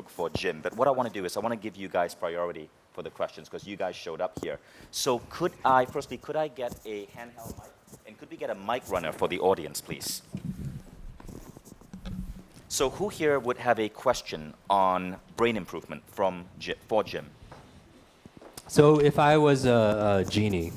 for Jim, but what I want to do is I want to give you guys priority for the questions because you guys showed up here. So could I get a handheld mic? And could we get a mic runner for the audience, please? So who here would have a question on brain improvement for Jim? So if I was a genie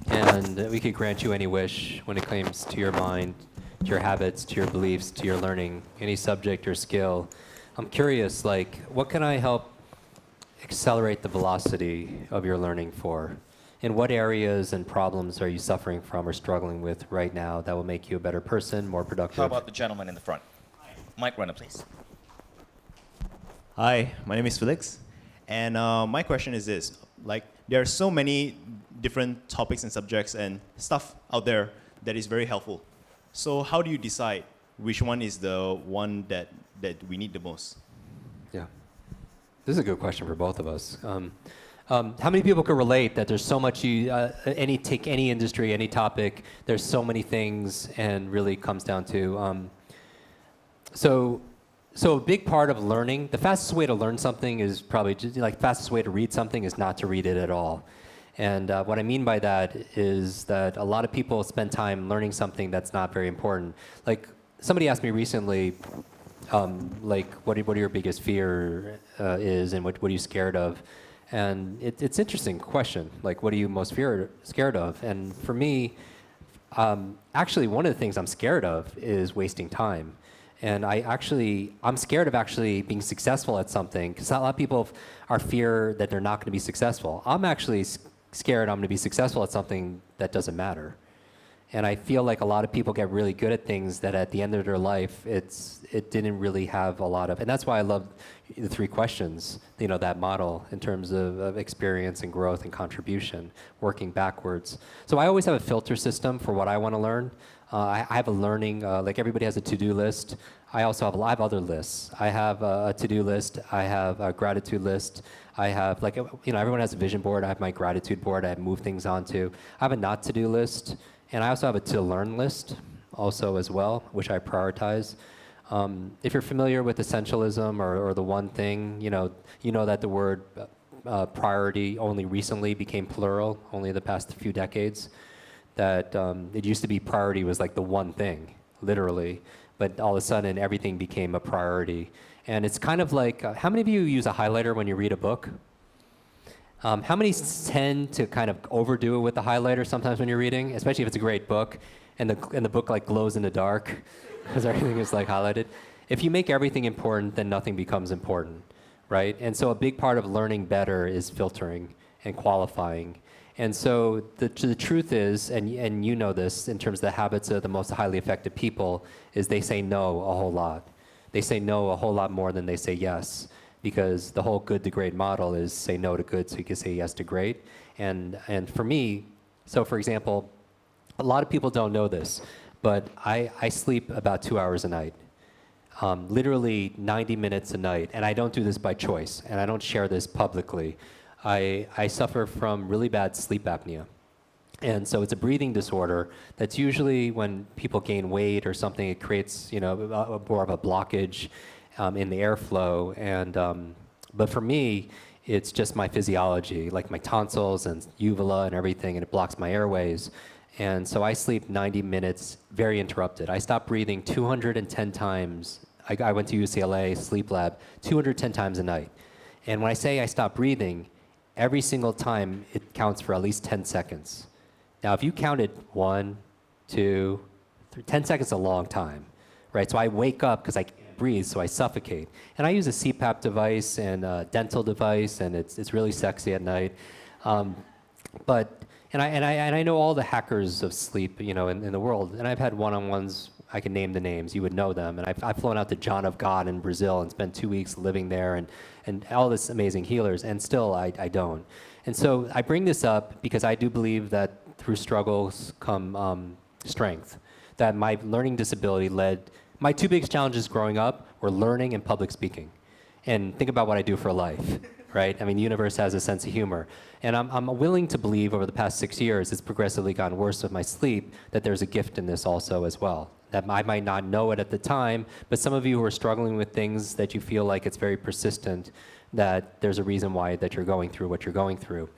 and we could grant you any wish when it comes to your mind, to your habits, to your beliefs, to your learning, any subject or skill, I'm curious, like, what can I help accelerate the velocity of your learning for? In what areas and problems are you suffering from or struggling with right now that will make you a better person, more productive? How about the gentleman in the front? Mic runner, please. Hi, my name is Felix, and my question is this. Like, there are so many different topics and subjects and stuff out there that is very helpful. So how do you decide which one is the one that we need the most? Yeah, this is a good question for both of us. How many people could relate that there's so much, take any industry, any topic, there's so many things, and really comes down to, so a big part of learning, the fastest way to learn something is probably, fastest way to read something is not to read it at all. And what I mean by that is that a lot of people spend time learning something that's not very important. Like, somebody asked me recently, what are your biggest fear is, and what are you scared of? And it's an interesting question. Like, what are you most scared of? And for me, actually, one of the things I'm scared of is wasting time. And I'm scared of actually being successful at something, because a lot of people are fear that they're not going to be successful. I'm actually scared I'm going to be successful at something that doesn't matter. And I feel like a lot of people get really good at things that at the end of their life, it didn't really have a lot of, and that's why I love the 3 questions, that model in terms of experience and growth and contribution, working backwards. So I always have a filter system for what I want to learn. I have a learning, like everybody has a to-do list. I also have a lot of other lists. I have a to-do list. I have a gratitude list. I have, everyone has a vision board. I have my gratitude board I move things onto. I have a not to-do list. And I also have a to-learn list also as well, which I prioritize. If you're familiar with essentialism or the one thing, you know that the word priority only recently became plural, only the past few decades. That it used to be priority was like the one thing, literally. But all of a sudden, everything became a priority. And it's kind of like, how many of you use a highlighter when you read a book? How many tend to kind of overdo it with the highlighter sometimes when you're reading, especially if it's a great book and the book like glows in the dark because everything is like highlighted? If you make everything important, then nothing becomes important, right? And so a big part of learning better is filtering and qualifying. And so the truth is, and you know this in terms of the habits of the most highly effective people, is they say no a whole lot. They say no a whole lot more than they say yes. Because the whole good to great model is say no to good so you can say yes to great. And for me, so for example, a lot of people don't know this, but I sleep about 2 hours a night, literally 90 minutes a night. And I don't do this by choice, and I don't share this publicly. I suffer from really bad sleep apnea. And so it's a breathing disorder that's usually when people gain weight or something, it creates more of a blockage in the airflow, but for me, it's just my physiology, like my tonsils and uvula and everything, and it blocks my airways. And so I sleep 90 minutes, very interrupted. I stopped breathing 210 times. I went to UCLA sleep lab 210 times a night. And when I say I stop breathing, every single time it counts for at least 10 seconds. Now, if you counted 1, 2, 3, 10 seconds is a long time, right? So I wake up because I breathe, so I suffocate. And I use a CPAP device and a dental device, and it's really sexy at night. And I know all the hackers of sleep, in the world. And I've had one-on-ones. I can name the names. You would know them. And I've flown out to John of God in Brazil and spent 2 weeks living there, and all this amazing healers. And still, I don't. And so I bring this up because I do believe that through struggles come strength. That my learning disability my 2 biggest challenges growing up were learning and public speaking. And think about what I do for life, right? I mean, the universe has a sense of humor. And I'm willing to believe over the past 6 years, it's progressively gotten worse with my sleep, that there's a gift in this also as well. that I might not know it at the time, but some of you who are struggling with things that you feel like it's very persistent, that there's a reason why that you're going through what you're going through.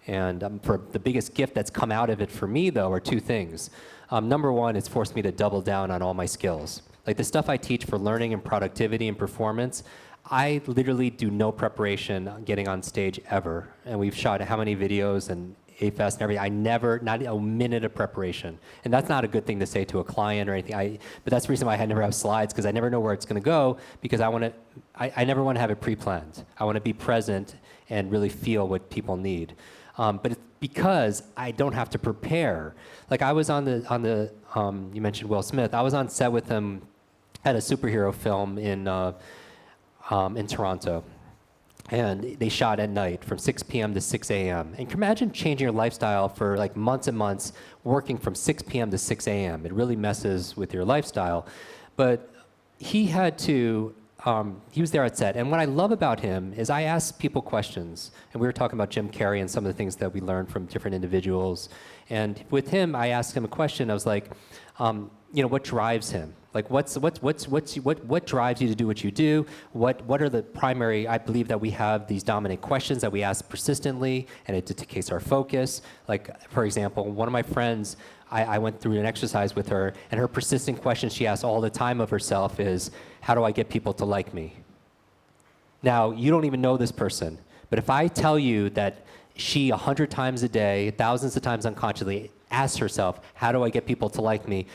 And for the biggest gift that's come out of it for me, though, are two things. Number one, it's forced me to double down on all my skills. Like the stuff I teach for learning and productivity and performance, I literally do no preparation getting on stage ever. And we've shot how many videos and A-Fest and everything. I never, not a minute of preparation. And that's not a good thing to say to a client or anything. But that's the reason why I never have slides, because I never know where it's going to go, because I never want to have it pre-planned. I want to be present and really feel what people need. But it's because I don't have to prepare. Like I was on the you mentioned Will Smith. I was on set with him at a superhero film in Toronto. And they shot at night from 6 p.m. to 6 a.m. And can you imagine changing your lifestyle for like months and months, working from 6 p.m. to 6 a.m.? It really messes with your lifestyle. But he had to, he was there at set. And what I love about him is I ask people questions. And we were talking about Jim Carrey and some of the things that we learned from different individuals. And with him, I asked him a question. I was like, what drives him? Like what drives you to do what you do? What are the primary? I believe that we have these dominant questions that we ask persistently, and it takes our focus. Like for example, one of my friends, I went through an exercise with her, and her persistent question she asks all the time of herself is, "How do I get people to like me?" Now you don't even know this person, but if I tell you that she 100 times a day, thousands of times unconsciously asks herself, "How do I get people to like me?"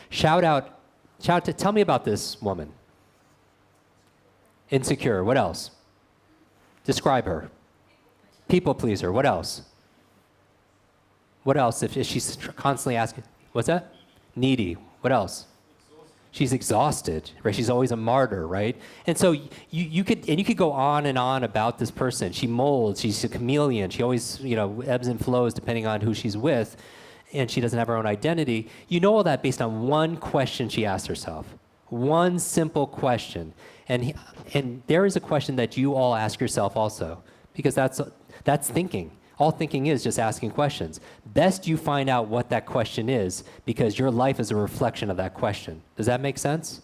Tell me about this woman. Insecure, what else? Describe her. People pleaser, what else? What else if she's constantly asking, what's that? Needy, what else? She's exhausted, right? She's always a martyr, right? And so you could go on and on about this person. She molds, she's a chameleon, she always, ebbs and flows depending on who she's with. And she doesn't have her own identity. You know all that based on one question she asked herself. One simple question. And there is a question that you all ask yourself also, because that's thinking. All thinking is just asking questions. Best you find out what that question is, because your life is a reflection of that question. Does that make sense?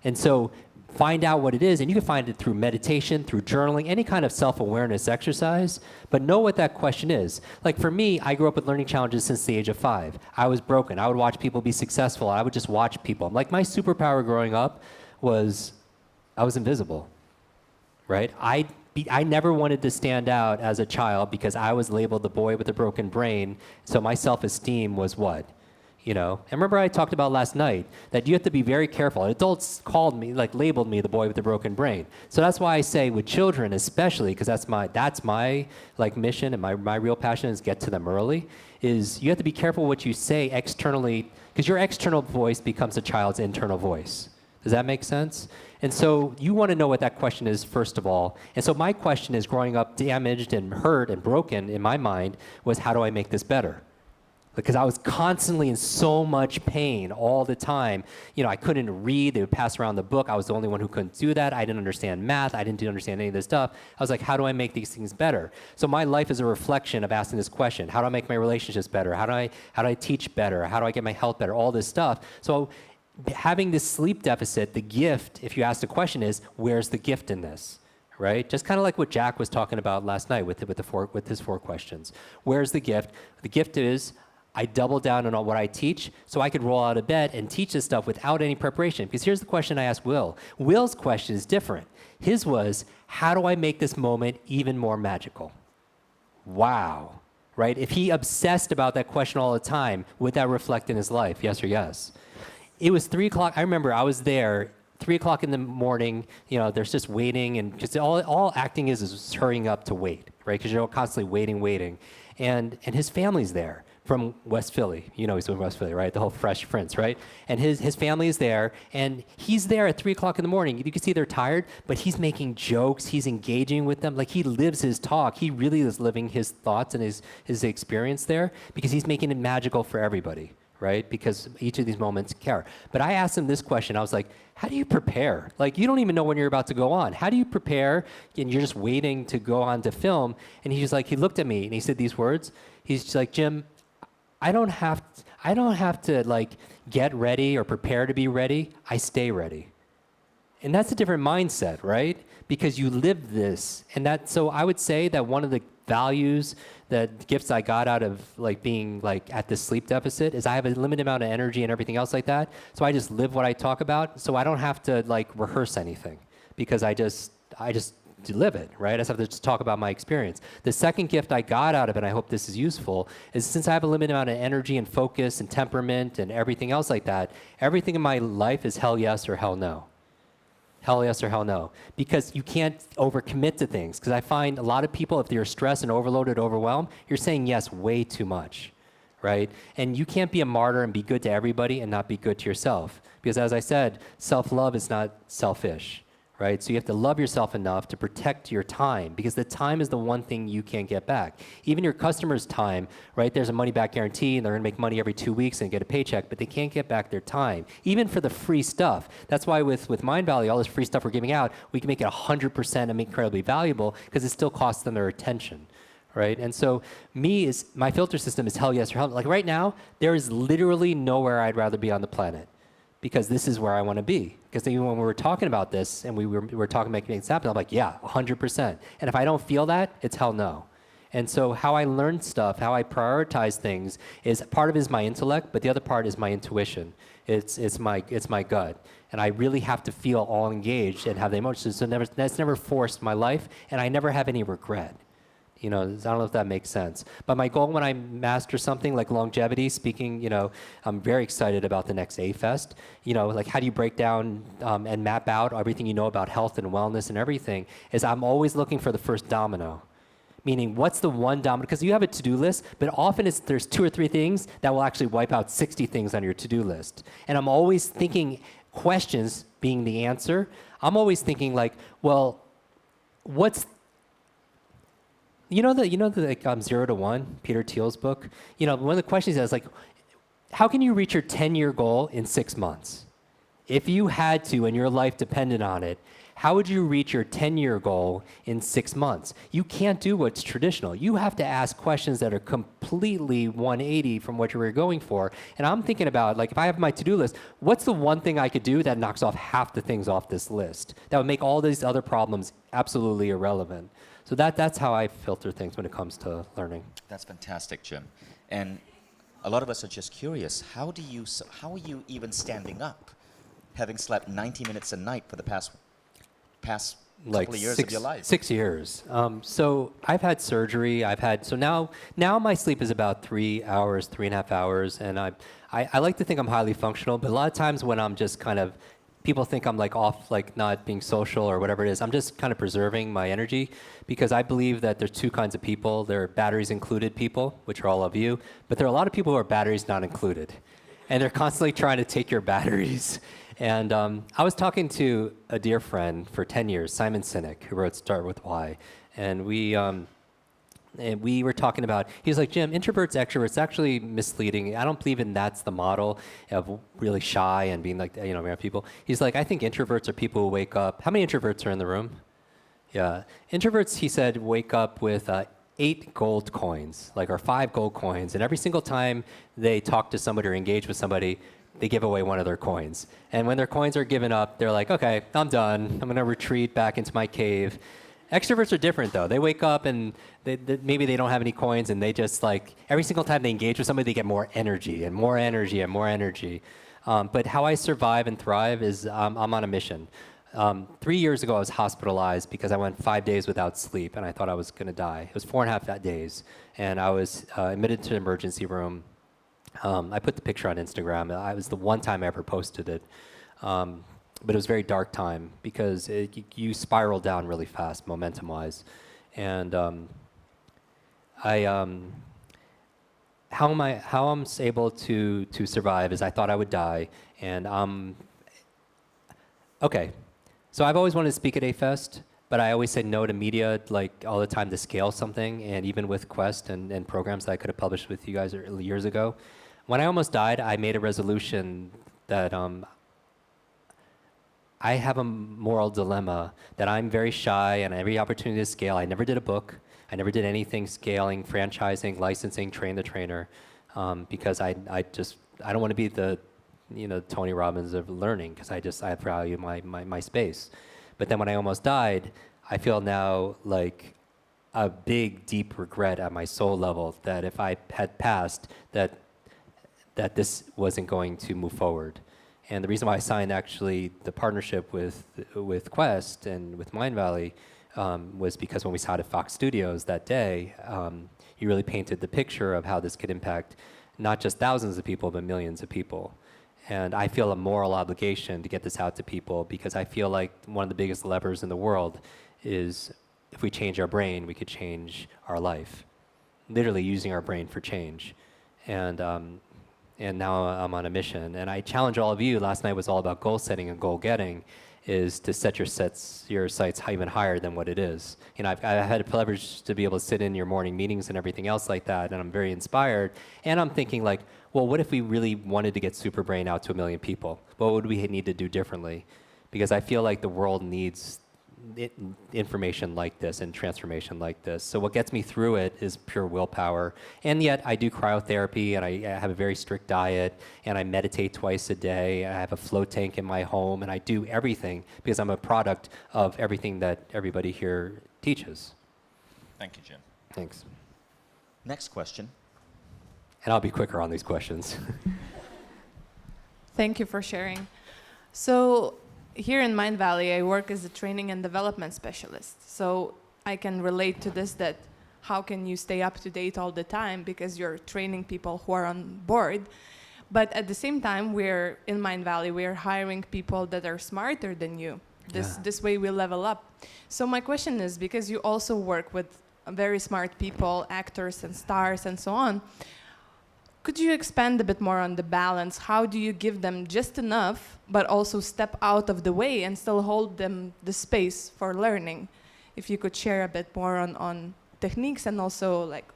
And so find out what it is, and you can find it through meditation, through journaling, any kind of self-awareness exercise, but know what that question is. Like for me, I grew up with learning challenges since the age of 5. I was broken. I would watch people be successful. I would just watch people. Like my superpower growing up was I was invisible, right? I never wanted to stand out as a child because I was labeled the boy with the broken brain, so my self-esteem was what? And remember I talked about last night that you have to be very careful. Adults called me, labeled me the boy with the broken brain. So that's why I say with children especially, because that's my mission and my real passion is get to them early, is you have to be careful what you say externally, because your external voice becomes a child's internal voice. Does that make sense? And so you want to know what that question is first of all. And so my question is, growing up damaged and hurt and broken in my mind, was how do I make this better? Because I was constantly in so much pain all the time. I couldn't read. They would pass around the book. I was the only one who couldn't do that. I didn't understand math. I didn't understand any of this stuff. I was like, how do I make these things better? So my life is a reflection of asking this question. How do I make my relationships better? How do I teach better? How do I get my health better? All this stuff. So having this sleep deficit, the gift, if you ask the question, is where's the gift in this? Right? Just kind of like what Jack was talking about last night with his 4 questions. Where's the gift? The gift is I double down on what I teach so I could roll out of bed and teach this stuff without any preparation. Because here's the question I asked Will. Will's question is different. His was, how do I make this moment even more magical? Wow. Right? If he obsessed about that question all the time, would that reflect in his life? Yes or yes? It was 3 o'clock. I remember I was there 3 o'clock in the morning, there's just waiting, and just all acting is hurrying up to wait, right? Because you're constantly waiting. And his family's there from West Philly. He's from West Philly, right? The whole Fresh Prince, right? And his family is there, and he's there at 3 o'clock in the morning. You can see they're tired, but he's making jokes. He's engaging with them. Like, he lives his talk. He really is living his thoughts and his experience there, because he's making it magical for everybody, right? Because each of these moments care. But I asked him this question. I was like, how do you prepare? Like, you don't even know when you're about to go on. How do you prepare? And you're just waiting to go on to film. And he looked at me and he said these words. He's just like, Jim, I don't have to get ready or prepare to be ready, I stay ready. And that's a different mindset, right? Because you live this. And so I would say that one of the values, that gifts I got out of like being like at this sleep deficit is I have a limited amount of energy and everything else like that. So I just live what I talk about. So I don't have to like rehearse anything because I just live it, right? I just have to just talk about my experience. The second gift I got out of it, and I hope this is useful, is since I have a limited amount of energy and focus and temperament and everything else like that, everything in my life is hell yes or hell no. Hell yes or hell no. Because you can't overcommit to things. Because I find a lot of people, if they're stressed and overloaded, overwhelmed, you're saying yes way too much, right? And you can't be a martyr and be good to everybody and not be good to yourself. Because as I said, self-love is not selfish, right? So you have to love yourself enough to protect your time, because the time is the one thing you can't get back. Even your customer's time, right? There's a money back guarantee and they're gonna make money every 2 weeks and get a paycheck, but they can't get back their time, even for the free stuff. That's why with Mind Valley, all this free stuff we're giving out, we can make it 100% and make it incredibly valuable because it still costs them their attention. Right? And so my filter system is hell yes or hell no. Like right now, there is literally nowhere I'd rather be on the planet, because this is where I want to be. Because even when we were talking about this and we were talking about making things happen, I'm like, yeah, 100%. And if I don't feel that, it's hell no. And so how I learn stuff, how I prioritize things, is part of it is my intellect, but the other part is my intuition. It's my gut. And I really have to feel all engaged and have the emotions. So that's never forced my life, and I never have any regret. You know, I don't know if that makes sense. But my goal when I master something like longevity, speaking, you know, I'm very excited about the next A-Fest. You know, like how do you break down and map out everything you know about health and wellness and everything, is I'm always looking for the first domino. Meaning, what's the one domino? Because you have a to-do list, but often there's 2 or 3 things that will actually wipe out 60 things on your to-do list. And I'm always thinking questions being the answer. I'm always thinking like, well, what's You know the like 0 to 1, Peter Thiel's book? You know, one of the questions is like, how can you reach your 10-year goal in 6 months? If you had to and your life depended on it, how would you reach your 10-year goal in 6 months? You can't do what's traditional. You have to ask questions that are completely 180 from what you were going for. And I'm thinking about, like, if I have my to-do list, what's the one thing I could do that knocks off half the things off this list? That would make all these other problems absolutely irrelevant. So that's how I filter things when it comes to learning. That's fantastic, Jim. And a lot of us are just curious. How are you even standing up, having slept 90 minutes a night for the past couple of years of your life? 6 years. So I've had surgery. So now my sleep is about 3 hours, 3.5 hours, and I like to think I'm highly functional. But a lot of times when I'm just kind of, people think I'm like off, like not being social or whatever it is. I'm just kind of preserving my energy, because I believe that there's 2 kinds of people. There are batteries included people, which are all of you, but there are a lot of people who are batteries not included, and they're constantly trying to take your batteries. And I was talking to a dear friend for 10 years, Simon Sinek, who wrote Start With Why, and we were talking about, he was like, Jim, introverts, extroverts, actually misleading. I don't believe in that's the model of really shy and being like, you know, around people. He's like, I think introverts are people who wake up. How many introverts are in the room? Yeah. Introverts, he said, wake up with 8 gold coins, like, or 5 gold coins. And every single time they talk to somebody or engage with somebody, they give away one of their coins. And when their coins are given up, they're like, okay, I'm done. I'm going to retreat back into my cave. Extroverts are different, though. They wake up and maybe they don't have any coins, and they just, like, every single time they engage with somebody, they get more energy and more energy and more energy. But how I survive and thrive is I'm on a mission. 3 years ago, I was hospitalized because I went 5 days without sleep, and I thought I was going to die. It was 4.5 days, and I was admitted to the emergency room. I put the picture on Instagram. It was the one time I ever posted it. But it was a very dark time because you spiral down really fast, momentum-wise. And how I'm able to survive is I thought I would die, and okay. So I've always wanted to speak at A-Fest, but I always said no to media, like, all the time to scale something, and even with Quest and programs that I could have published with you guys years ago. When I almost died, I made a resolution that I have a moral dilemma, that I'm very shy, and every opportunity to scale. I never did a book. I never did anything scaling, franchising, licensing, train the trainer, because I don't want to be the Tony Robbins of learning, because I value my space. But then when I almost died, I feel now like a big, deep regret at my soul level that if I had passed, that this wasn't going to move forward. And the reason why I signed actually the partnership with Quest and with Mindvalley was because when we started Fox Studios that day, you really painted the picture of how this could impact not just thousands of people, but millions of people. And I feel a moral obligation to get this out to people because I feel like one of the biggest levers in the world is if we change our brain, we could change our life. Literally using our brain for change. And now I'm on a mission. And I challenge all of you, last night was all about goal setting and goal getting, is to set your sights even higher than what it is. I've had the privilege to be able to sit in your morning meetings and everything else like that, and I'm very inspired. And I'm thinking like, well, what if we really wanted to get Superbrain out to 1 million people? What would we need to do differently? Because I feel like the world needs information like this and transformation like this. So what gets me through it is pure willpower. And yet I do cryotherapy and I have a very strict diet and I meditate twice a day. I have a float tank in my home and I do everything because I'm a product of everything that everybody here teaches. Thank you, Jim. Thanks. Next question. And I'll be quicker on these questions. Thank you for sharing. So here in Mindvalley, I work as a training and development specialist. So I can relate to this, that how can you stay up to date all the time because you're training people who are on board. But at the same time, we're in Mindvalley, we're hiring people that are smarter than you. This way we level up. So my question is, because you also work with very smart people, actors and stars and so on, could you expand a bit more on the balance? How do you give them just enough, but also step out of the way and still hold them the space for learning? If you could share a bit more on techniques and also like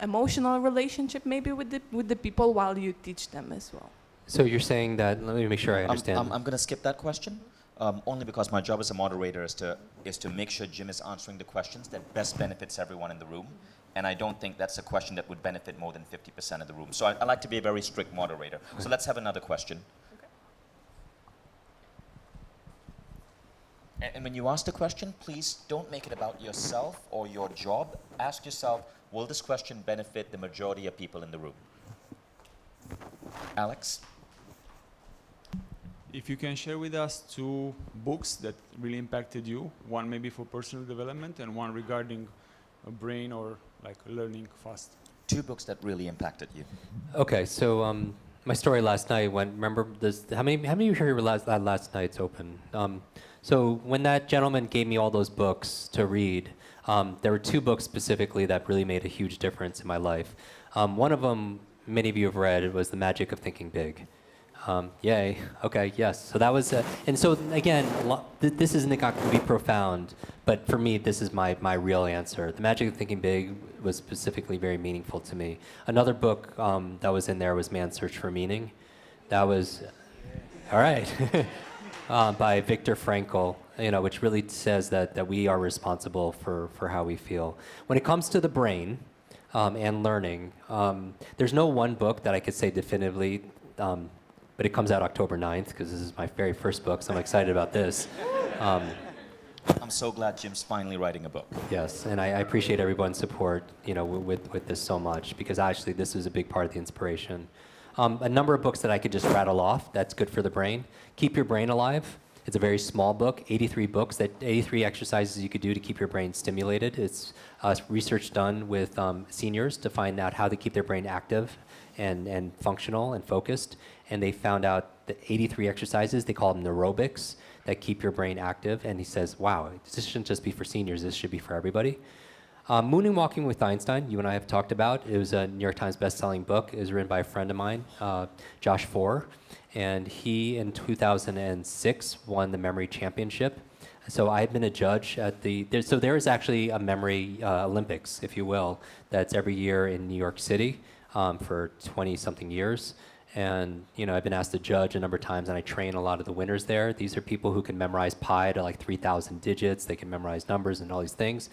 emotional relationship maybe with the people while you teach them as well. So you're saying that, let me make sure I understand. I'm going to skip that question, only because my job as a moderator is to make sure Jim is answering the questions that best benefits everyone in the room. And I don't think that's a question that would benefit more than 50% of the room. So I like to be a very strict moderator. Okay. So let's have another question. Okay. And when you ask the question, please don't make it about yourself or your job. Ask yourself, will this question benefit the majority of people in the room? Alex? If you can share with us 2 books that really impacted you, one maybe for personal development and one regarding a brain or like learning fast. 2 books that really impacted you. Okay, so my story last night went, remember this, how many of you here were last night's open? So when that gentleman gave me all those books to read, there were 2 books specifically that really made a huge difference in my life. One of them, many of you have read, it was The Magic of Thinking Big. Yay, okay, yes. So that was, and so again, this isn't going to be profound, but for me, this is my real answer. The Magic of Thinking Big was specifically very meaningful to me. Another book that was in there was Man's Search for Meaning. That was, all right, by Viktor Frankl, which really says that we are responsible for how we feel. When it comes to the brain and learning, there's no one book that I could say definitively, but it comes out October 9th, because this is my very first book, so I'm excited about this. I'm so glad Jim's finally writing a book. Yes, and I appreciate everyone's support, with this so much, because actually this is a big part of the inspiration. A number of books that I could just rattle off that's good for the brain. Keep Your Brain Alive. It's a very small book, 83 books, 83 exercises you could do to keep your brain stimulated. It's research done with seniors to find out how to keep their brain active and functional and focused. And they found out that 83 exercises, they call them neurobics, that keep your brain active. And he says, wow, this shouldn't just be for seniors, this should be for everybody. Mooning Walking with Einstein, you and I have talked about. It was a New York Times best-selling book. It was written by a friend of mine, Josh Foer. And he, in 2006, won the memory championship. So I've been a judge at so there is actually a memory Olympics, if you will, that's every year in New York City for 20-something years. And I've been asked to judge a number of times, and I train a lot of the winners there. These are people who can memorize pi to like 3,000 digits. They can memorize numbers and all these things.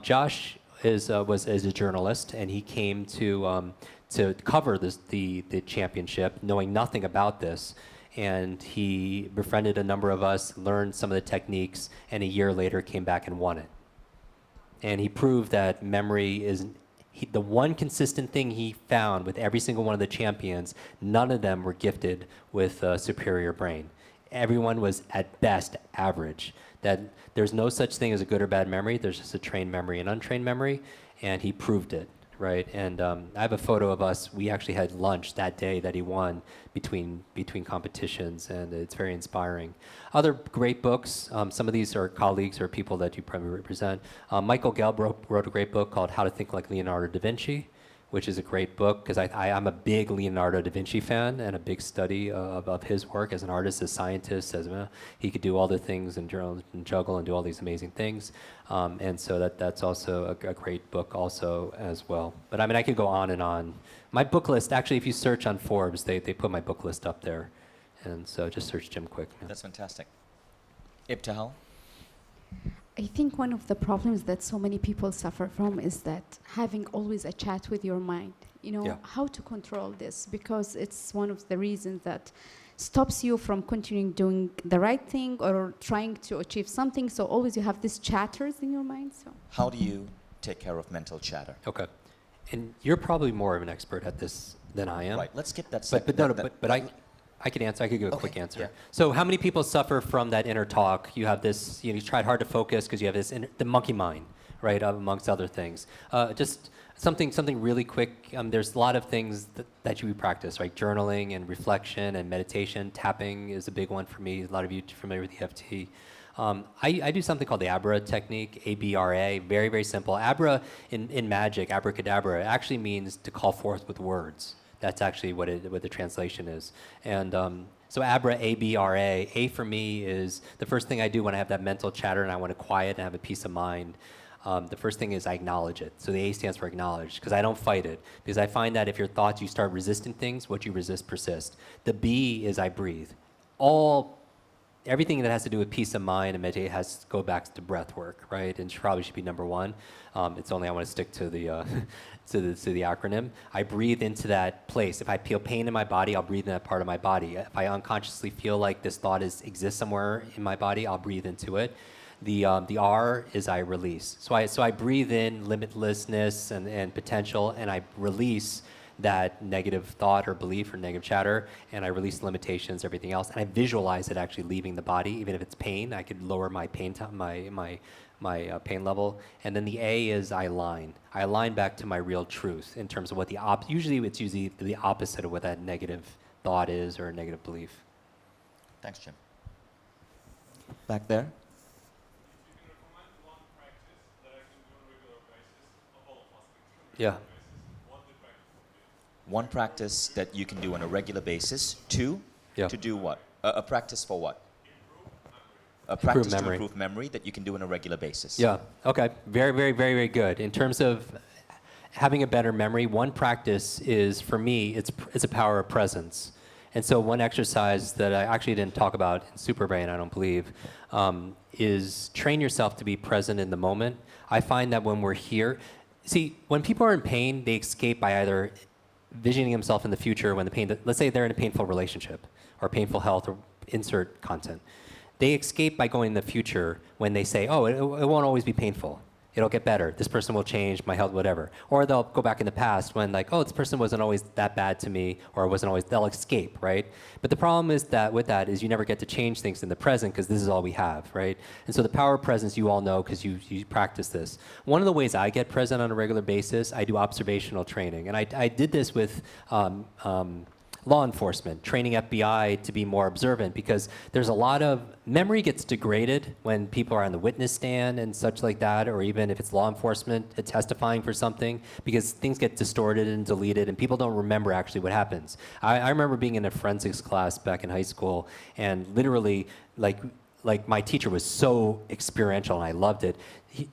Josh was a journalist, and he came to to cover the championship, knowing nothing about this. And he befriended a number of us, learned some of the techniques, and a year later came back and won it. And he proved that memory is the one consistent thing he found with every single one of the champions. None of them were gifted with a superior brain. Everyone was at best average. That there's no such thing as a good or bad memory. There's just a trained memory and untrained memory, and he proved it, right? And I have a photo of us. We actually had lunch that day that he won between competitions, and it's very inspiring. Other great books. Some of these are colleagues or people that you probably represent. Michael Gelb wrote a great book called How to Think Like Leonardo da Vinci, which is a great book because I'm a big Leonardo da Vinci fan and a big study of his work as an artist, as a scientist, as he could do all the things and juggle and do all these amazing things. And so that's also a great book also as well. But I mean, I could go on and on. My book list, actually, if you search on Forbes, they put my book list up there. And so just search Jim Kwik. Yeah. That's fantastic. Ibtihal? I think one of the problems that so many people suffer from is that having always a chat with your mind, Yeah. how to control this, because it's one of the reasons that stops you from continuing doing the right thing or trying to achieve something. So always you have these chatters in your mind. So How do you take care of mental chatter? Okay. And you're probably more of an expert at this than I am. Right, let's skip that But second. I could answer. I could give a quick Okay, answer. yeah. So how many people suffer from that inner talk? You have this. You tried hard to focus because you have this the monkey mind, right? Amongst other things. Just something really quick. There's a lot of things that you practice, right? Journaling and reflection and meditation. Tapping is a big one for me. A lot of you are familiar with EFT. I do something called the ABRA technique, ABRA, very, very simple. ABRA in magic, abracadabra, actually means to call forth with words. That's actually what the translation is. And so ABRA, A-B-R-A, A for me is the first thing I do when I have that mental chatter and I want to quiet and have a peace of mind. The first thing is I acknowledge it. So the A stands for acknowledge, because I don't fight it. Because I find that if your thoughts, you start resisting things, what you resist persists. The B is I breathe. Everything that has to do with peace of mind and meditation has to go back to breath work, right? And probably should be number one. It's only I want to stick to the to the acronym. I breathe into that place. If I feel pain in my body, I'll breathe in that part of my body. If I unconsciously feel like this thought exists somewhere in my body, I'll breathe into it. The R is I release. So I breathe in limitlessness and potential, and I release that negative thought or belief or negative chatter, and I release limitations, everything else, and I visualize it actually leaving the body, even if it's pain. I could lower my pain my pain level. And then the A is I align. I align back to my real truth in terms of what usually it's the opposite of what that negative thought is or a negative belief. Thanks, Jim. Back there? Yeah. One practice that you can do on a regular basis. Two, Yeah. to do what? A practice for what? A practice to memory. improve memory that you can do on a regular basis. Yeah. Okay. Very, very, very, very good. In terms of having a better memory, one practice is, for me, it's a power of presence. And so one exercise that I actually didn't talk about in Superbrain, I don't believe, is train yourself to be present in the moment. I find that when we're here, see, when people are in pain, they escape by either visioning themselves in the future when the pain, let's say they're in a painful relationship or painful health or insert content. They escape by going in the future when they say, oh, it won't always be painful. It'll get better. This person will change, my health, whatever. Or they'll go back in the past when like, oh, this person wasn't always that bad to me, or wasn't always, they'll escape, right? But the problem is that with that is you never get to change things in the present because this is all we have, right? And so the power of presence you all know because you practice this. One of the ways I get present on a regular basis, I do observational training. And I did this with law enforcement, training FBI to be more observant, because there's a lot of memory gets degraded when people are on the witness stand and such like that, or even if it's law enforcement testifying for something, because things get distorted and deleted and people don't remember actually what happens. I remember being in a forensics class back in high school, and literally like my teacher was so experiential and I loved it.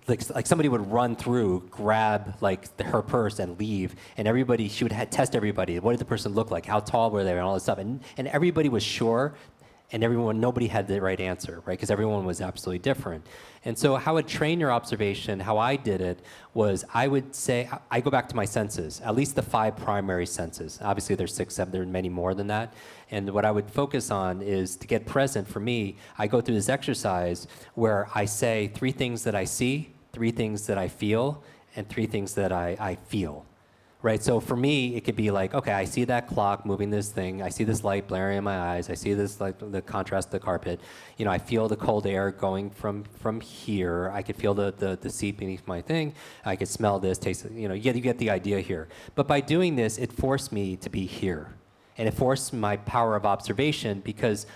Like somebody would run through, grab her purse and leave, and she would test everybody. What did the person look like? How tall were they? And all this stuff. And everybody was sure and nobody had the right answer, right? Because everyone was absolutely different. And so how I would train your observation, how I did it, was I would say, I go back to my senses, at least the 5 primary senses. Obviously there's 6, 7, there are many more than that. And what I would focus on is to get present. For me, I go through this exercise where I say 3 things that I see, 3 things that I feel, and 3 things that I feel. Right, so for me, it could be like, okay, I see that clock moving this thing. I see this light blaring in my eyes. I see this, like, the contrast of the carpet. You know, I feel the cold air going from here. I could feel the seat beneath my thing. I could smell this, taste it. You know, you get the idea here. But by doing this, it forced me to be here. And it forced my power of observation because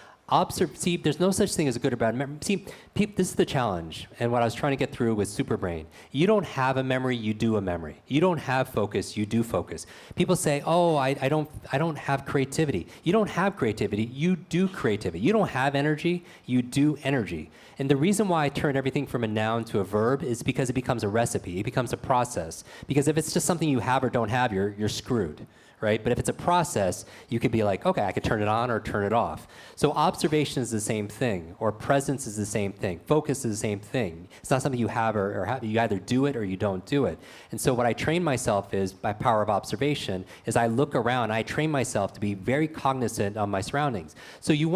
see, there's no such thing as a good or bad memory. See, this is the challenge, and what I was trying to get through with Superbrain. You don't have a memory, you do a memory. You don't have focus, you do focus. People say, oh, I don't have creativity. You don't have creativity, you do creativity. You don't have energy, you do energy. And the reason why I turn everything from a noun to a verb is because it becomes a recipe, it becomes a process. Because if it's just something you have or don't have, you're screwed. Right? But if it's a process, you could be like, okay, I could turn it on or turn it off. So observation is the same thing, or presence is the same thing. Focus is the same thing. It's not something you have or have. You either do it or you don't do it. And so what I train myself is, by power of observation, is I look around, I train myself to be very cognizant of my surroundings. So you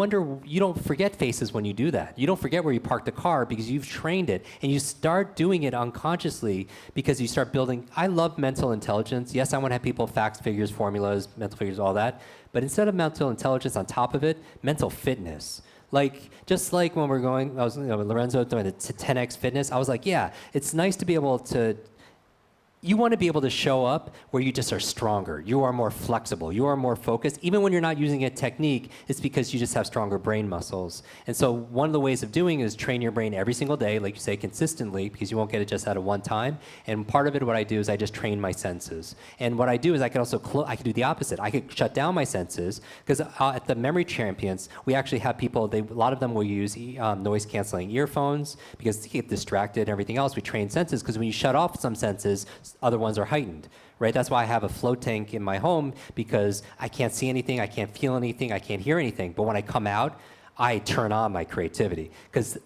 don't forget faces when you do that. You don't forget where you parked the car because you've trained it, and you start doing it unconsciously because you start building. I love mental intelligence. Yes, I want to have people facts, figures, formulas, mental figures, all that. But instead of mental intelligence on top of it, mental fitness. Like, just like when we're going, with Lorenzo doing the 10x fitness, I was like, yeah, it's nice to be able to, you want to be able to show up where you just are stronger. You are more flexible. You are more focused. Even when you're not using a technique, it's because you just have stronger brain muscles. And so one of the ways of doing is train your brain every single day, like you say, consistently, because you won't get it just out of one time. And part of it, what I do is I just train my senses. And what I do is I can also, I can do the opposite. I could shut down my senses, because at the Memory Champions, we actually have people, a lot of them will use noise canceling earphones, because to get distracted and everything else, we train senses, because when you shut off some senses, other ones are heightened, right? That's why I have a float tank in my home, because I can't see anything, I can't feel anything, I can't hear anything. But when I come out, I turn on my creativity, because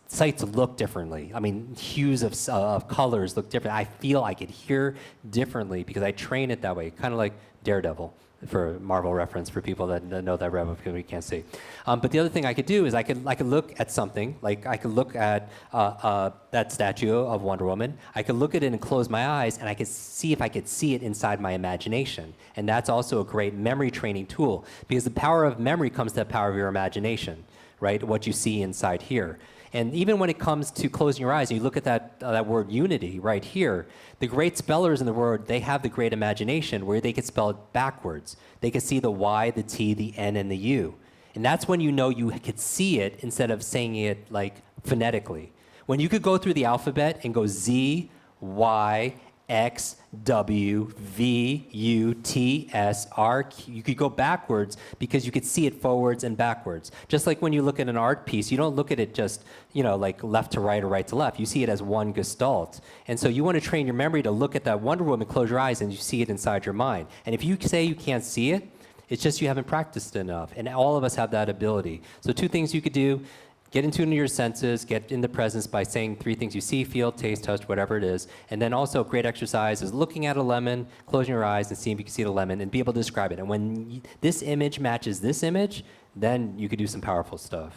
sights look differently. I mean, hues of colors look different. I could hear differently because I train it that way, kind of like Daredevil, for a Marvel reference for people that know that reference because we can't see. But the other thing I could do is I could look at something, like I could look at that statue of Wonder Woman. I could look at it and close my eyes, and I could see if I could see it inside my imagination. And that's also a great memory training tool, because the power of memory comes to the power of your imagination, right? What you see inside here. And even when it comes to closing your eyes, and you look at that word unity right here, the great spellers in the word, they have the great imagination where they can spell it backwards. They can see the Y, the T, the N, and the U. And that's when you know you could see it instead of saying it like phonetically. When you could go through the alphabet and go Z, Y, X, W, V, U, T, S, R, Q. You could go backwards because you could see it forwards and backwards. Just like when you look at an art piece, you don't look at it just, like left to right or right to left. You see it as one gestalt. And so you want to train your memory to look at that Wonder Woman, close your eyes, and you see it inside your mind. And if you say you can't see it, it's just you haven't practiced enough. And all of us have that ability. So 2 things you could do. Get in tune to your senses, get in the presence by saying 3 things you see, feel, taste, touch, whatever it is. And then also a great exercise is looking at a lemon, closing your eyes and seeing if you can see the lemon and be able to describe it. And when this image matches this image, then you could do some powerful stuff.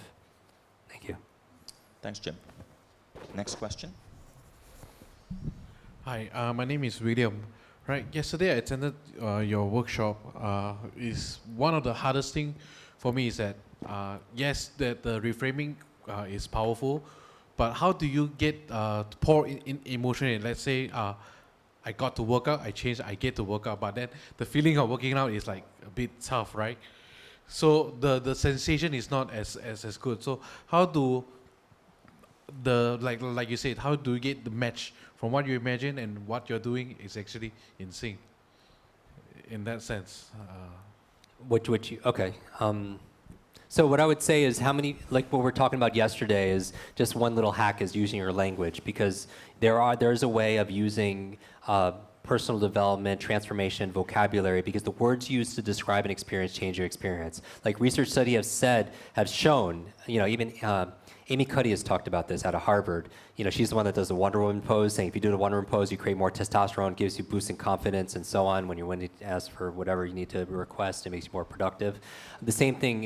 Thank you. Thanks, Jim. Next question. Hi, my name is William. Right, yesterday I attended your workshop. Is one of the hardest thing for me is that yes, that the reframing is powerful, but how do you get to pour in emotion in? Let's say I got to work out, I changed, I get to work out, but then the feeling of working out is like a bit tough, right? So the sensation is not as good. So how do like you said, how do you get the match from what you imagine and what you're doing is actually in sync? In that sense. Okay. So what I would say is like what we're talking about yesterday is just one little hack is using your language, because there's a way of using personal development, transformation, vocabulary, because the words used to describe an experience change your experience. Like research study have shown, even Amy Cuddy has talked about this out of Harvard. She's the one that does the Wonder Woman pose, saying if you do the Wonder Woman pose, you create more testosterone, gives you boost in confidence and so on. When you ask for whatever you need to request, it makes you more productive. The same thing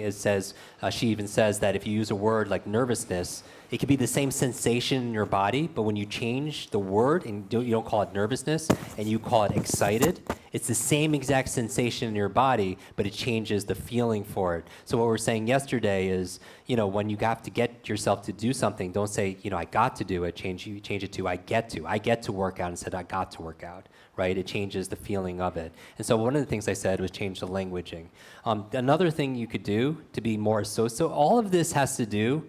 she even says that if you use a word like nervousness, it could be the same sensation in your body, but when you change the word and you don't call it nervousness and you call it excited, it's the same exact sensation in your body, but it changes the feeling for it. So what we were saying yesterday is, when you have to get yourself to do something, don't say, I got to do it. Change it to I get to. I get to work out instead of I got to work out, right? It changes the feeling of it. And so one of the things I said was change the languaging. Another thing you could do to be more so all of this has to do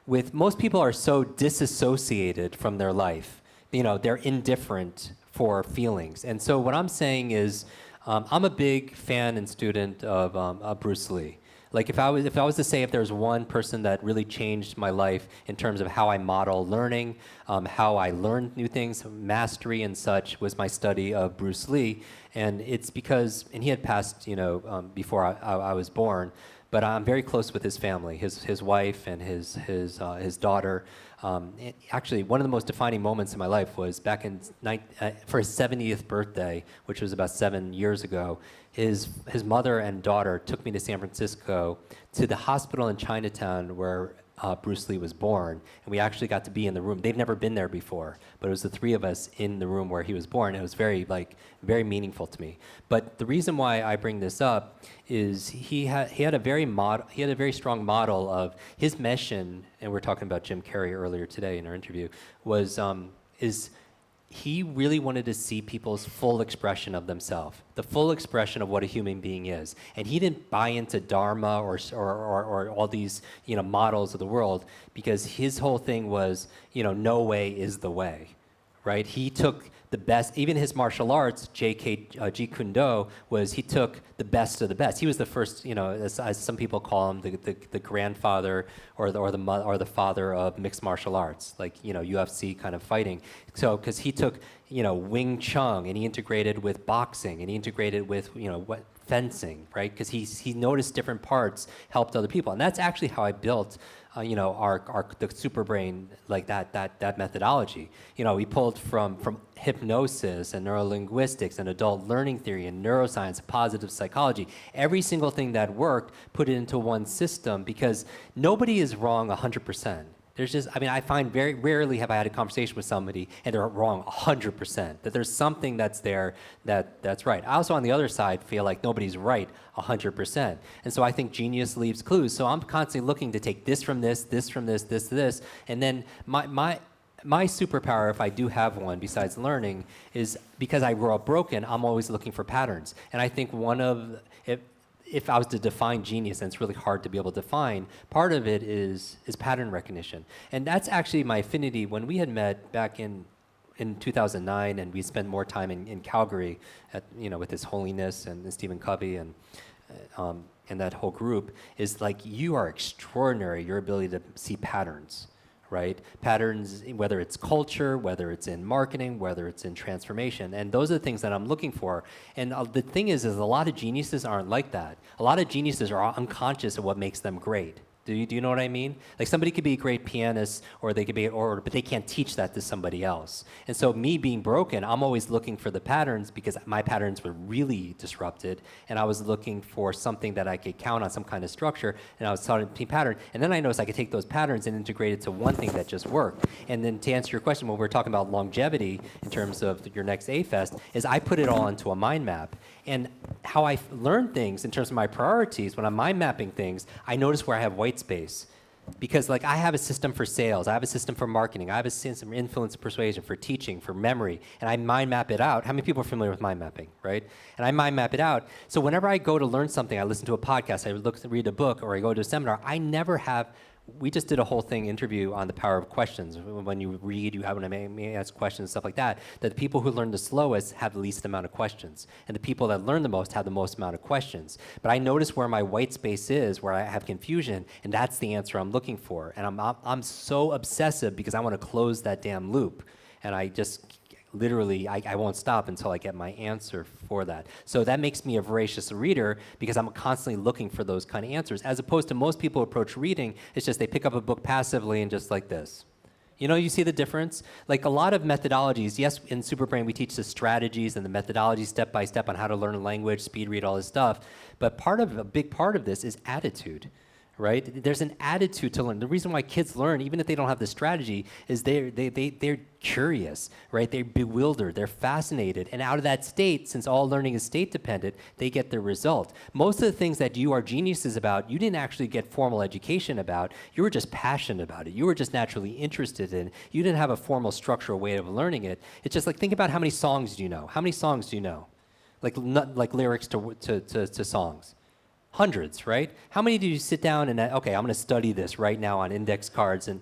with most people are so disassociated from their life. They're indifferent for feelings. And so what I'm saying is, I'm a big fan and student of Bruce Lee. Like if I was to say if there's one person that really changed my life in terms of how I model learning, how I learned new things, mastery and such, was my study of Bruce Lee. And it's because, and he had passed, before I was born, but I'm very close with his family, his wife and his daughter. Actually, one of the most defining moments in my life was back for his 70th birthday, which was about 7 years ago. His mother and daughter took me to San Francisco to the hospital in Chinatown where Bruce Lee was born, and we actually got to be in the room. They've never been there before, but it was the three of us in the room where he was born. It was very meaningful to me. But the reason why I bring this up is he had a very strong model of his mission, and we're talking about Jim Carrey earlier today in our interview, is he really wanted to see people's full expression of themselves, the full expression of what a human being is. And he didn't buy into Dharma or all these models of the world, because his whole thing was, no way is the way, right? He took the best, even his martial arts, Jeet Kune Do, he took the best of the best. He was the first, as some people call him, the grandfather or the father of mixed martial arts, like UFC kind of fighting. So because he took Wing Chun and he integrated with boxing and he integrated with fencing, right? Because he noticed different parts helped other people, and that's actually how I built the super brain, like that methodology. We pulled from hypnosis and neurolinguistics and adult learning theory and neuroscience, positive psychology, every single thing that worked, put it into one system, because nobody is wrong 100%. There's just, I find very rarely have I had a conversation with somebody and they're wrong 100%, that there's something that's there that's right. I also, on the other side, feel like nobody's right 100%. And so I think genius leaves clues. So I'm constantly looking to take this from this from this, and then my superpower, if I do have one besides learning, is because I grew up broken, I'm always looking for patterns. And I think if I was to define genius, and it's really hard to be able to define, part of it is pattern recognition. And that's actually my affinity. When we had met back in 2009, and we spent more time in Calgary with His Holiness and Stephen Covey and that whole group, is like, you are extraordinary, your ability to see patterns. Right? Patterns, whether it's culture, whether it's in marketing, whether it's in transformation. And those are the things that I'm looking for. And the thing is a lot of geniuses aren't like that. A lot of geniuses are unconscious of what makes them great. Do you know what I mean? Like, somebody could be a great pianist, or they could be, but they can't teach that to somebody else. And so me being broken, I'm always looking for the patterns, because my patterns were really disrupted, and I was looking for something that I could count on, some kind of structure, and I was starting to pattern. And then I noticed I could take those patterns and integrate it to one thing that just worked. And then to answer your question, when we're talking about longevity in terms of your next A-Fest, is I put it all into a mind map. And how I learn things in terms of my priorities, when I'm mind mapping things, I notice where I have white space. Because I have a system for sales, I have a system for marketing, I have a system for influence and persuasion, for teaching, for memory, and I mind map it out. How many people are familiar with mind mapping, right? And I mind map it out. So whenever I go to learn something, I listen to a podcast, I read a book, or I go to a seminar, I never have. We just did a whole interview on the power of questions. When you read, you have to ask questions and stuff like that. That the people who learn the slowest have the least amount of questions, and the people that learn the most have the most amount of questions. But I notice where my white space is, where I have confusion, and that's the answer I'm looking for. And I'm so obsessive because I want to close that damn loop, and I just literally, I won't stop until I get my answer for that. So that makes me a voracious reader because I'm constantly looking for those kind of answers, as opposed to most people approach reading, it's just they pick up a book passively and just like this. You know, you see the difference? Like a lot of methodologies, yes, in Superbrain we teach the strategies and the methodologies step by step on how to learn a language, speed read, all this stuff. But a big part of this is attitude, right? There's an attitude to learn. The reason why kids learn, even if they don't have the strategy, is they're curious, right? They're bewildered, they're fascinated. And out of that state, since all learning is state dependent, they get the result. Most of the things that you are geniuses about, you didn't actually get formal education about. You were just passionate about it. You were just naturally interested in it. You didn't have a formal structural way of learning it. It's just like, think about how many songs do you know? How many songs do you know? Like lyrics to songs. Hundreds, right? How many do you sit down and, okay, I'm going to study this right now on index cards, and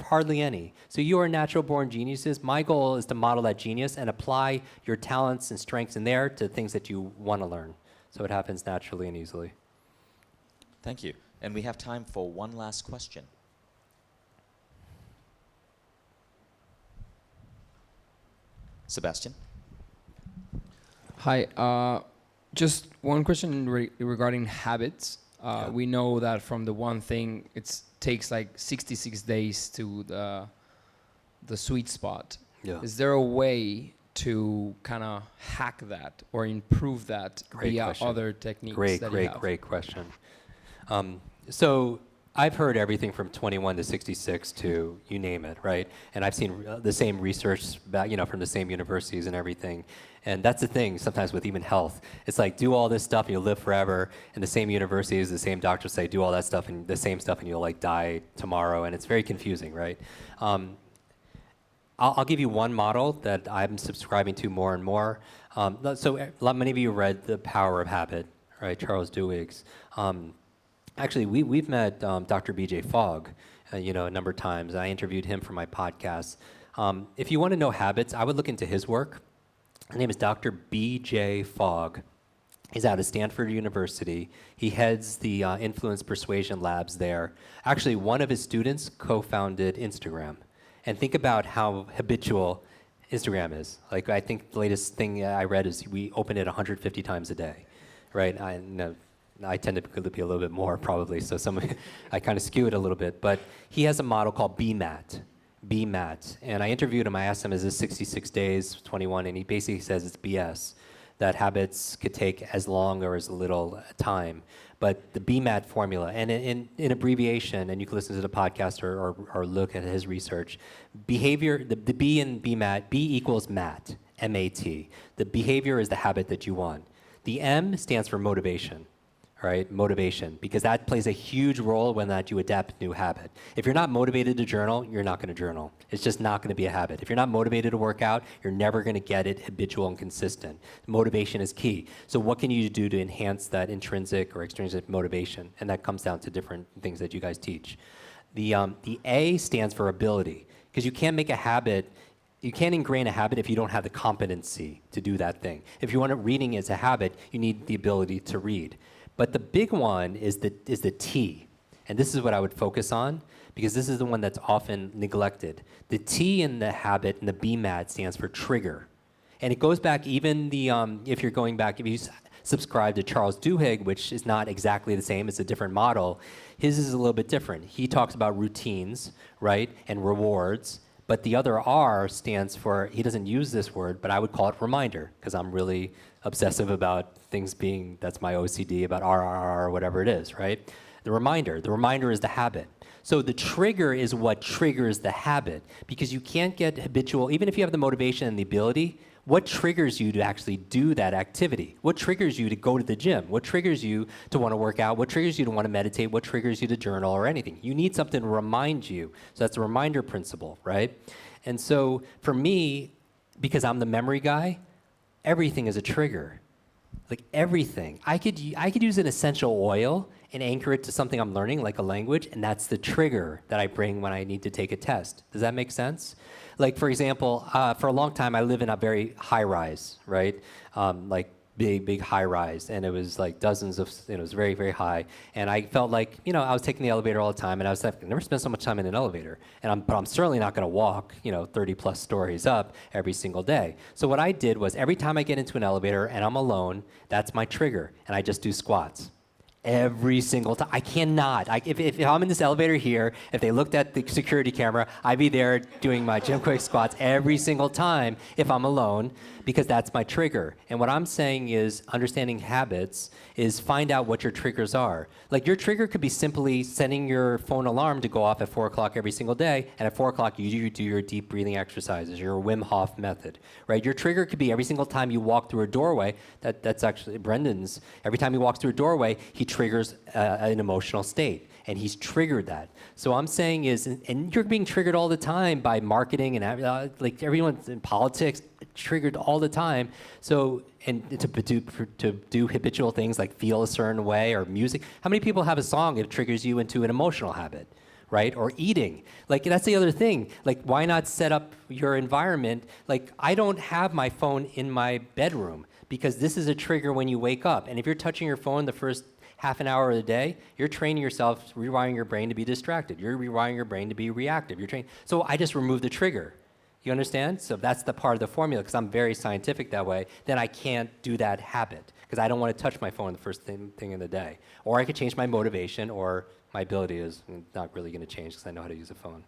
hardly any. So you are natural-born geniuses. My goal is to model that genius and apply your talents and strengths in there to things that you want to learn. So it happens naturally and easily. Thank you. And we have time for one last question. Sebastian? Hi. Just one question regarding habits. We know that from the one thing, it takes like 66 days to the sweet spot. Yeah. Is there a way to kind of hack that or improve that via other techniques that you have? Great question. So I've heard everything from 21 to 66 to you name it, right? And I've seen the same research back, from the same universities and everything. And that's the thing sometimes with even health. It's like, do all this stuff and you'll live forever. And the same universities, the same doctors say, do all that stuff and the same stuff and you'll like die tomorrow. And it's very confusing, right? I'll give you one model that I'm subscribing to more and more. So many of you read The Power of Habit, right? Charles Duhigg's. Actually, we've met Dr. B.J. Fogg, a number of times. I interviewed him for my podcast. If you want to know habits, I would look into his work. His name is Dr. B.J. Fogg. He's out of Stanford University. He heads the Influence Persuasion Labs there. Actually, one of his students co-founded Instagram. And think about how habitual Instagram is. Like, I think the latest thing I read is we open it 150 times a day, right? I tend to be a little bit more probably, so I kind of skew it a little bit. But he has a model called BMAT. And I interviewed him. I asked him, is this 66 days, 21? And he basically says it's BS, that habits could take as long or as little time. But the BMAT formula, and in abbreviation, and you can listen to the podcast or look at his research, behavior, the B in BMAT, B equals MAT, M-A-T. The behavior is the habit that you want. The M stands for motivation. Right, motivation, because that plays a huge role when you adapt a new habit. If you're not motivated to journal, you're not going to journal. It's just not going to be a habit. If you're not motivated to work out, you're never going to get it habitual and consistent. Motivation is key. So what can you do to enhance that intrinsic or extrinsic motivation? And that comes down to different things that you guys teach. The A stands for ability, because you can't make a habit. You can't ingrain a habit if you don't have the competency to do that thing. If you want reading as a habit, you need the ability to read. But the big one is the T, and this is what I would focus on because this is the one that's often neglected. The T in the habit and the BMAT stands for trigger, and it goes back even if you subscribe to Charles Duhigg, which is not exactly the same, it's a different model. His is a little bit different. He talks about routines, right, and rewards. But the other R stands for, he doesn't use this word, but I would call it reminder, because I'm really obsessive about things being, that's my OCD, about RRR or whatever it is, right? The reminder is the habit. So the trigger is what triggers the habit, because you can't get habitual, even if you have the motivation and the ability, what triggers you to actually do that activity? What triggers you to go to the gym? What triggers you to want to work out? What triggers you to want to meditate? What triggers you to journal or anything? You need something to remind you. So that's the reminder principle, right? And so for me, because I'm the memory guy, everything is a trigger. Like everything. I could use an essential oil and anchor it to something I'm learning, like a language, and that's the trigger that I bring when I need to take a test. Does that make sense? Like, for example, for a long time, I live in a very high rise, right? Like big high rise, and it was like dozens of, it was very, very high. And I felt like, I was taking the elevator all the time, and I was like, I've never spent so much time in an elevator. But I'm certainly not going to walk, 30 plus stories up every single day. So what I did was every time I get into an elevator and I'm alone, that's my trigger, and I just do squats. Every single time. I cannot. If I'm in this elevator here, if they looked at the security camera, I'd be there doing my Jim Kwik squats every single time if I'm alone, because that's my trigger. And what I'm saying is understanding habits is find out what your triggers are. Like your trigger could be simply setting your phone alarm to go off at 4 o'clock every single day, and at 4 o'clock you do your deep breathing exercises, your Wim Hof method, right? Your trigger could be every single time you walk through a doorway. That's actually Brendan's. Every time he walks through a doorway, he triggers an emotional state, and he's triggered that. So I'm saying is, and you're being triggered all the time by marketing and like everyone's in politics, triggered all the time. So, and to do habitual things like feel a certain way or music. How many people have a song that triggers you into an emotional habit, right? Or eating. Like that's the other thing. Like why not set up your environment? Like I don't have my phone in my bedroom because this is a trigger when you wake up. And if you're touching your phone the first half an hour of the day, you're training yourself, rewiring your brain to be distracted. You're rewiring your brain to be reactive. So I just removed the trigger. You understand? So that's the part of the formula, because I'm very scientific that way. Then I can't do that habit, because I don't want to touch my phone the first thing in the day. Or I could change my motivation, or my ability is not really going to change because I know how to use a phone.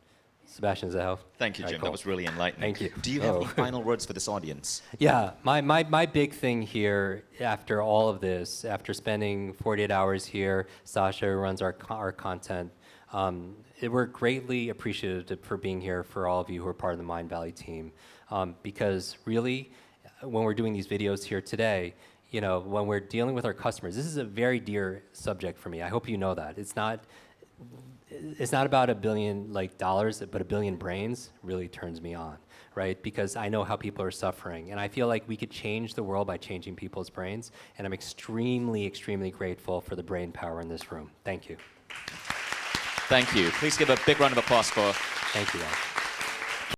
Sebastian, does that help? Thank you, Jim. All right, cool. That was really enlightening. Thank you. Do you have any final words for this audience? Yeah, my big thing here after all of this, after spending 48 hours here, Sasha runs our content, we're greatly appreciative for being here for all of you who are part of the Mind Valley team. Because really, when we're doing these videos here today, when we're dealing with our customers, this is a very dear subject for me. I hope you know that. It's not about $1 billion dollars, but 1 billion brains really turns me on, right? Because I know how people are suffering, and I feel like we could change the world by changing people's brains, and I'm extremely, extremely grateful for the brain power in this room. Thank you. Thank you. Please give a big round of applause for Thank you, guys.